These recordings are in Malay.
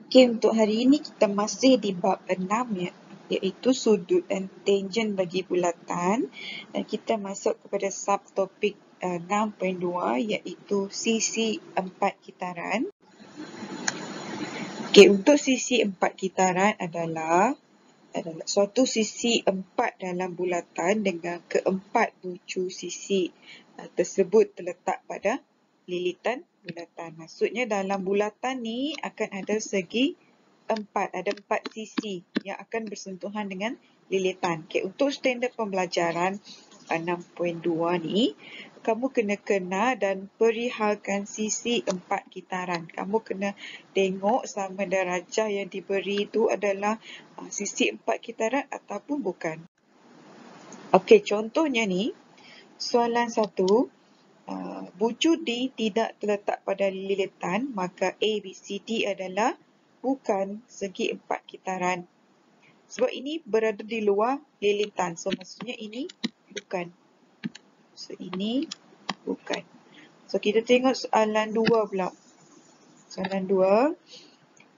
Okey, untuk hari ini kita masih di bab 6 ya, iaitu sudut dan tangen bagi bulatan, dan kita masuk kepada subtopik 6.2 iaitu sisi 4 kitaran. Okey, untuk sisi 4 kitaran adalah suatu sisi 4 dalam bulatan dengan keempat bucu sisi tersebut terletak pada lilitan bulatan. Maksudnya dalam bulatan ni akan ada segi 4, ada 4 sisi yang akan bersentuhan dengan lilitan. Okay, untuk standard pembelajaran 6.2 ni, kamu kena kenal dan perihalkan sisi 4 kitaran. Kamu kena tengok sama darajah yang diberi itu adalah sisi 4 kitaran ataupun bukan. Okey, contohnya ni, soalan 1. Bucu D tidak terletak pada lilitan, maka A, B, C, D adalah bukan segi 4 kitaran. Sebab ini berada di luar lilitan. So, maksudnya ini bukan. So, ini bukan. So, kita tengok soalan 2 pula. Soalan 2.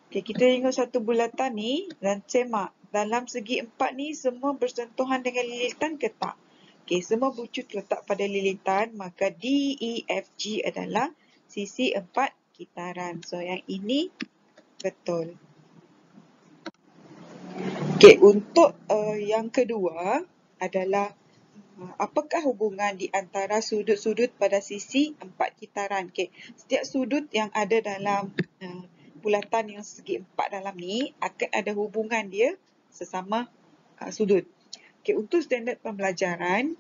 Okay, kita tengok satu bulatan ni dan semak. Dalam segi 4 ni semua bersentuhan dengan lilitan ke tak? Okay, semua bucu terletak pada lilitan, maka D, E, F, G adalah sisi 4 kitaran. So, yang ini betul. Okay, untuk yang kedua adalah apakah hubungan di antara sudut-sudut pada sisi 4 kitaran? Okay, setiap sudut yang ada dalam bulatan yang segi 4 dalam ni akan ada hubungan dia sesama sudut. Okay, untuk standard pembelajaran,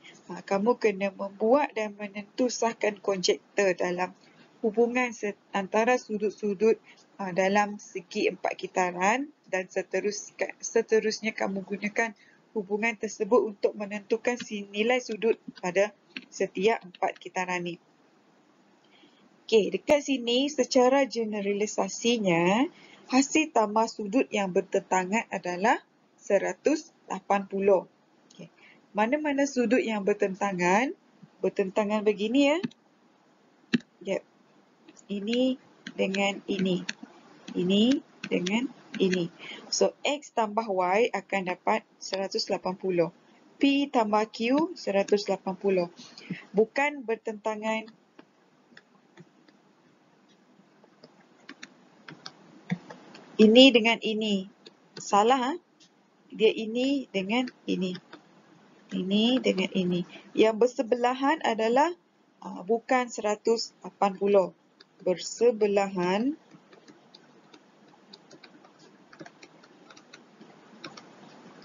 kamu kena membuat dan menentusahkan konjektor dalam hubungan antara sudut-sudut dalam segi 4 kitaran dan seterusnya kamu gunakan hubungan tersebut untuk menentukan nilai sudut pada setiap 4 kitaran ni. Okey, dekat sini secara generalisasinya, hasil tambah sudut yang bertentangan adalah 180. Okay. Mana-mana sudut yang bertentangan begini ya. Yep. Ini dengan ini. Ini dengan ini. So, X tambah Y akan dapat 180. P tambah Q 180. Bukan bertentangan ini dengan ini. Salah. Dia ini dengan ini. Ini dengan ini. Yang bersebelahan adalah bukan 180. Bersebelahan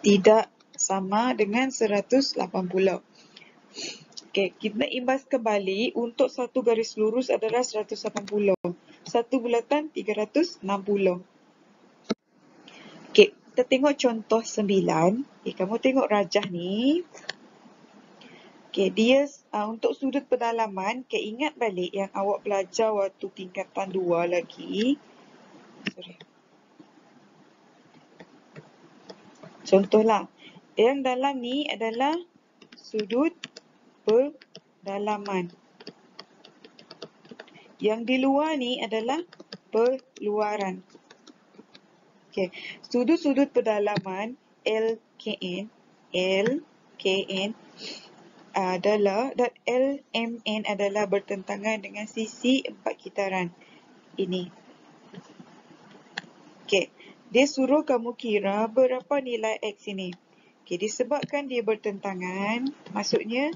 tidak sama dengan 180. Okey, kita imbas kembali untuk satu garis lurus adalah 180. Satu bulatan 360. Okey, kita tengok contoh 9. Okay, kamu tengok rajah ni. Okey, dia untuk sudut pendalaman, okay, ingat balik yang awak belajar waktu tingkatan 2 lagi. Sorry. Contohlah, yang dalam ni adalah sudut pendalaman. Yang di luar ni adalah peluaran. Okay. Sudut-sudut pendalaman LKN adalah dan LMN adalah bertentangan dengan sisi 4 kitaran ini. Okay. Dia suruh kamu kira berapa nilai X ini. Okay, disebabkan dia bertentangan, maksudnya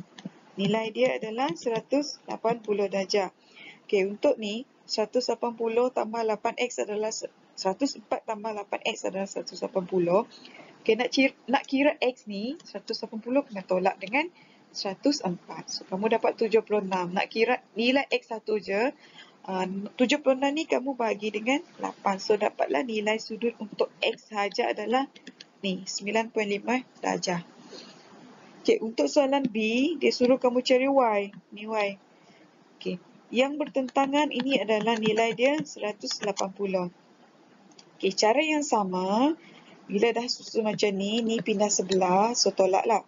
nilai dia adalah 180 darjah. Okay, untuk ni 180 tambah 8X adalah 104 tambah 8X adalah 180. Okay, nak kira X ni 180 kena tolak dengan 104. So, kamu dapat 76. Nak kira nilai X satu je. 76 ni kamu bagi dengan 8. So, dapatlah nilai sudut untuk X sahaja adalah ni, 9.5 darjah. Okay, untuk soalan B, dia suruh kamu cari Y. Ni Y. Okay, yang bertentangan ini adalah nilai dia 180. Okay, cara yang sama, bila dah susun macam ni pindah sebelah, so tolaklah.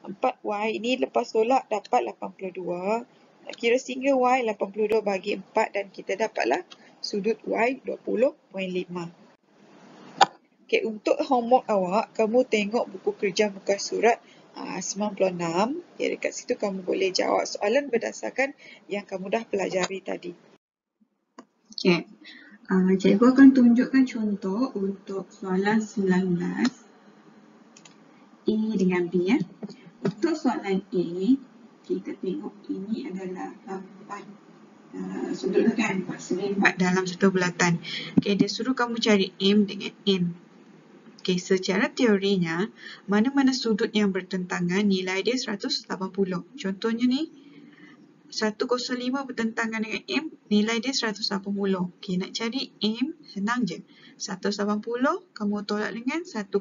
4Y ini lepas tolak dapat 82. Nak kira single Y 82 bagi 4 dan kita dapatlah sudut Y 20.5. Okay, untuk homework awak, kamu tengok buku kerja muka surat 96. Okay, dekat situ kamu boleh jawab soalan berdasarkan yang kamu dah pelajari tadi. Okay. Cikgu akan tunjukkan contoh untuk soalan 19. A dengan B ya. Untuk soalan A, kita tengok ini adalah 4 sudut kan, 4 dalam satu bulatan. Okay, dia suruh kamu cari M dengan N. Okay, secara teorinya, mana-mana sudut yang bertentangan nilai dia 180. Contohnya ni, 105 bertentangan dengan M, nilai dia 180. Okay, nak cari M, senang je. 180, kamu tolak dengan 105.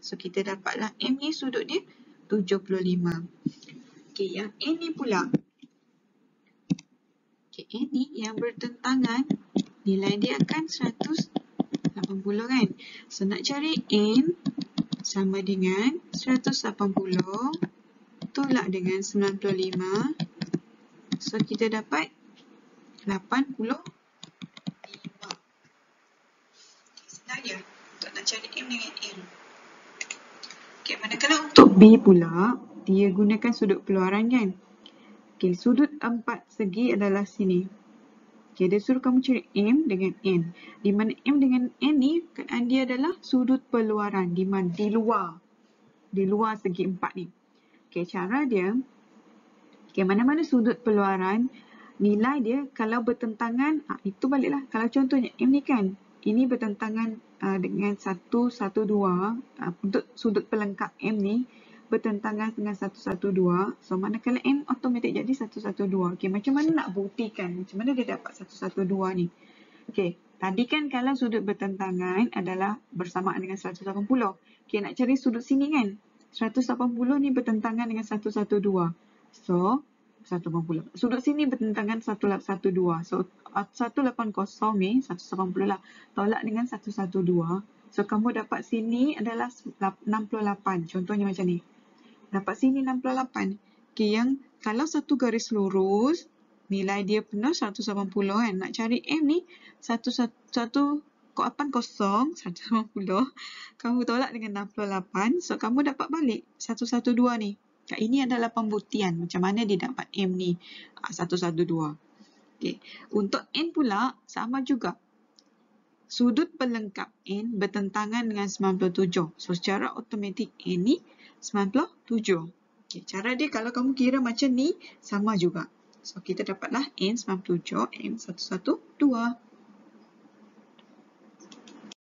So, kita dapatlah M ni sudut dia 75. Okay, yang N ni pula. Okay, N ni yang bertentangan, nilai dia akan 180 kan. So, nak cari N sama dengan 180 tolak dengan 95. So, kita dapat 85. Senang je untuk nak cari M dengan N. Okay, manakala untuk B pula, dia gunakan sudut keluaran kan. Okay, sudut 4 segi adalah sini. Okay, dia suruh kamu cari M dengan N. Di mana M dengan N ni, keadaan dia adalah sudut peluaran. Di mana? Di luar segi 4 ni. Okay, cara dia, okay, mana-mana sudut peluaran, nilai dia kalau bertentangan, itu baliklah. Kalau contohnya M ni kan, ini bertentangan dengan 112, untuk sudut pelengkap M ni, bertentangan dengan 112. So, manakala M automatik jadi 112. Okay, macam mana nak buktikan? Macam mana dia dapat 112 ni? Okay, tadi kan kalau sudut bertentangan adalah bersamaan dengan 180. Okay, nak cari sudut sini kan? 180 ni bertentangan dengan 112. So, 180. Sudut sini bertentangan 112. So, 180 ni, 180 lah. Tolak dengan 112. So, kamu dapat sini adalah 68. Contohnya macam ni. Dapat sini 68. Okay, yang kalau satu garis lurus, nilai dia penuh 180 kan. Nak cari M ni, 180, kamu tolak dengan 68. So, kamu dapat balik 112 ni. Ini adalah pembuktian macam mana dia dapat M ni 112. Okay. Untuk N pula, sama juga. Sudut pelengkap N bertentangan dengan 97. So, secara automatik N ni 97. Okay, cara dia kalau kamu kira macam ni, sama juga. So, kita dapatlah N 97, M 112.